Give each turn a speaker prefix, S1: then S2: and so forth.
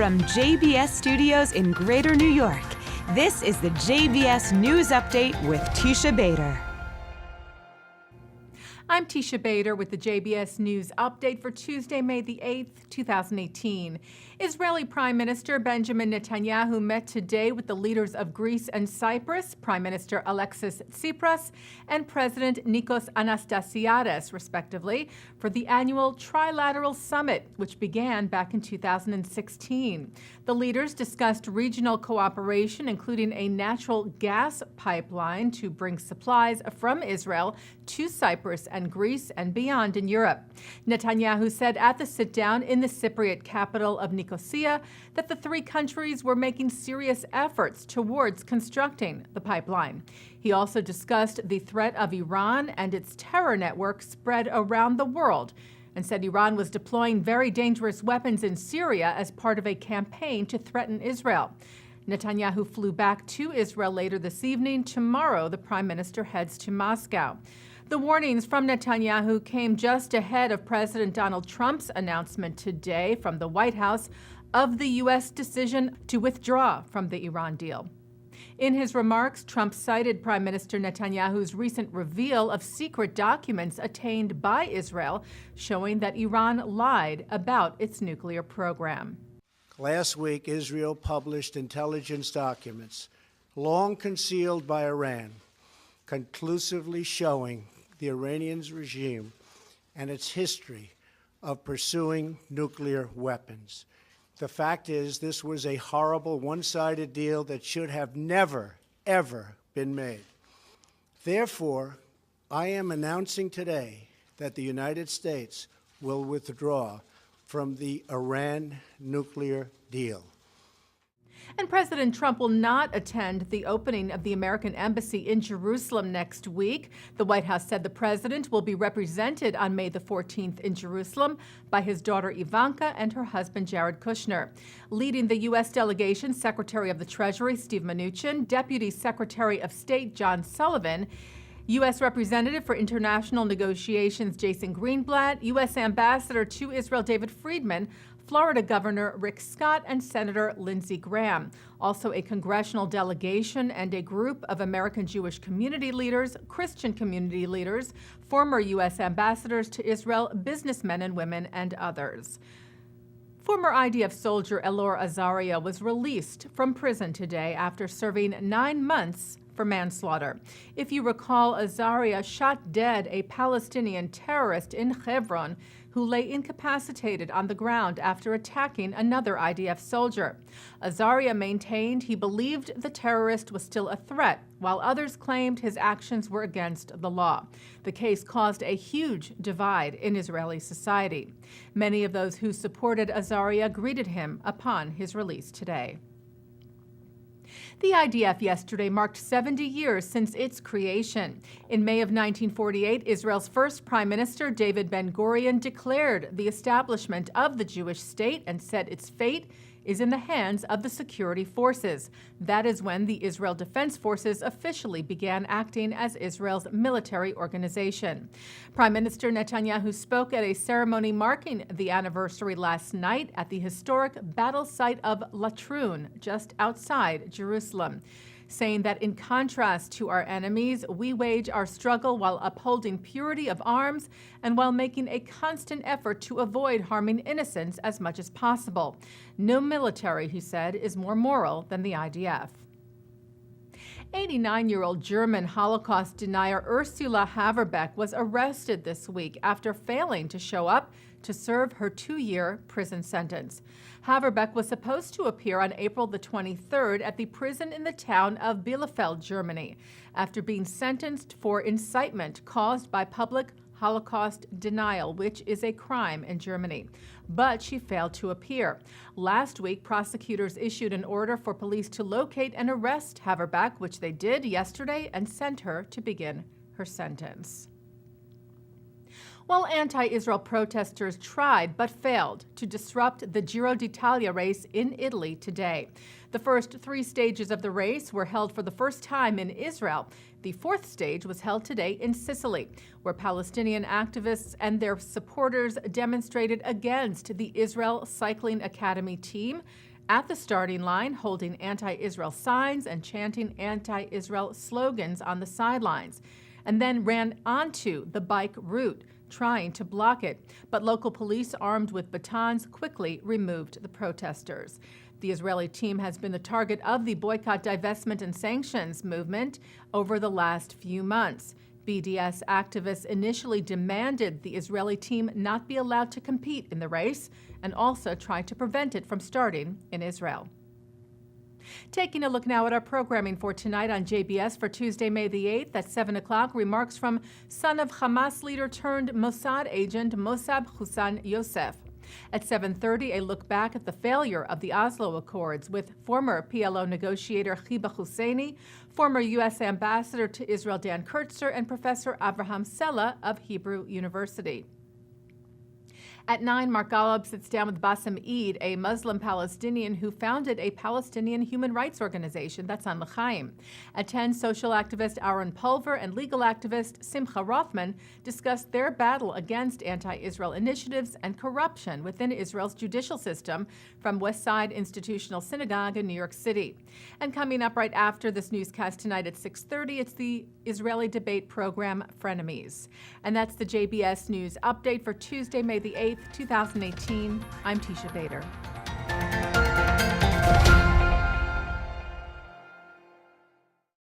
S1: From JBS Studios in Greater New York, this is the JBS News Update with Teisha Bader.
S2: I'm Teisha Bader with the JBS News Update for Tuesday, May the 8th, 2018. Israeli Prime Minister Benjamin Netanyahu met today with the leaders of Greece and Cyprus, Prime Minister Alexis Tsipras and President Nikos Anastasiades, respectively, for the annual Trilateral Summit, which began back in 2016. The leaders discussed regional cooperation, including a natural gas pipeline to bring supplies from Israel to Cyprus and Greece and beyond in Europe. Netanyahu said at the sit-down in the Cypriot capital of Nicosia that the three countries were making serious efforts towards constructing the pipeline. He also discussed the threat of Iran and its terror network spread around the world, and said Iran was deploying very dangerous weapons in Syria as part of a campaign to threaten Israel. Netanyahu flew back to Israel later this evening. Tomorrow, the prime minister heads to Moscow. The warnings from Netanyahu came just ahead of President Donald Trump's announcement today from the White House of the U.S. decision to withdraw from the Iran deal. In his remarks, Trump cited Prime Minister Netanyahu's recent reveal of secret documents attained by Israel, showing that Iran lied about its nuclear program.
S3: Last week, Israel published intelligence documents, long concealed by Iran, conclusively showing the Iranian regime and its history of pursuing nuclear weapons. The fact is, this was a horrible one-sided deal that should have never, ever been made. Therefore, I am announcing today that the United States will withdraw from the Iran nuclear deal.
S2: And President Trump will not attend the opening of the American embassy in Jerusalem next week. The White House said the president will be represented on May the 14th in Jerusalem by his daughter Ivanka and her husband Jared Kushner. Leading the U.S. delegation, Secretary of the Treasury Steve Mnuchin, Deputy Secretary of State John Sullivan, U.S. Representative for International Negotiations Jason Greenblatt, U.S. Ambassador to Israel David Friedman, Florida Governor Rick Scott, and Senator Lindsey Graham. Also a congressional delegation and a group of American Jewish community leaders, Christian community leaders, former U.S. ambassadors to Israel, businessmen and women, and others. Former IDF soldier Elor Azaria was released from prison today after serving 9 months for manslaughter. If you recall, Azaria shot dead a Palestinian terrorist in Hebron who lay incapacitated on the ground after attacking another IDF soldier. Azaria maintained he believed the terrorist was still a threat, while others claimed his actions were against the law. The case caused a huge divide in Israeli society. Many of those who supported Azaria greeted him upon his release today. The IDF yesterday marked 70 years since its creation. In May of 1948, Israel's first prime minister, David Ben-Gurion, declared the establishment of the Jewish state and said its fate is in the hands of the security forces. That is when the Israel Defense Forces officially began acting as Israel's military organization. Prime Minister Netanyahu spoke at a ceremony marking the anniversary last night at the historic battle site of Latrun, just outside Jerusalem, saying that in contrast to our enemies, we wage our struggle while upholding purity of arms and while making a constant effort to avoid harming innocents as much as possible. No military, he said, is more moral than the IDF. 89-year-old German Holocaust denier Ursula Haverbeck was arrested this week after failing to show up to serve her 2-year prison sentence. Haverbeck was supposed to appear on April the 23rd at the prison in the town of Bielefeld, Germany, after being sentenced for incitement caused by public Holocaust denial, which is a crime in Germany. But she failed to appear. Last week, prosecutors issued an order for police to locate and arrest Haverbeck, which they did yesterday, and sent her to begin her sentence. While anti-Israel protesters tried but failed to disrupt the Giro d'Italia race in Italy today. The first 3 stages of the race were held for the first time in Israel. The 4th stage was held today in Sicily, where Palestinian activists and their supporters demonstrated against the Israel Cycling Academy team at the starting line, holding anti-Israel signs and chanting anti-Israel slogans on the sidelines, and then ran onto the bike route, trying to block it. But local police armed with batons quickly removed the protesters. The Israeli team has been the target of the boycott, divestment, and sanctions movement over the last few months. BDS activists initially demanded the Israeli team not be allowed to compete in the race and also tried to prevent it from starting in Israel. Taking a look now at our programming for tonight on JBS for Tuesday, May the 8th at 7 o'clock, remarks from son of Hamas leader turned Mossad agent Mossab Hussein Yosef. At 7:30, a look back at the failure of the Oslo Accords with former PLO negotiator Hiba Husseini, former U.S. Ambassador to Israel Dan Kurtzer, and Professor Avraham Sella of Hebrew University. At 9, Mark Golub sits down with Bassem Eid, a Muslim Palestinian who founded a Palestinian human rights organization, that's on L'chaim. At 10, social activist Aaron Pulver and legal activist Simcha Rothman discussed their battle against anti-Israel initiatives and corruption within Israel's judicial system from West Side Institutional Synagogue in New York City. And coming up right after this newscast tonight at 6:30, it's the Israeli debate program Frenemies. And that's the JBS News Update for Tuesday, May the 8th, 2018. I'm Teisha Bader.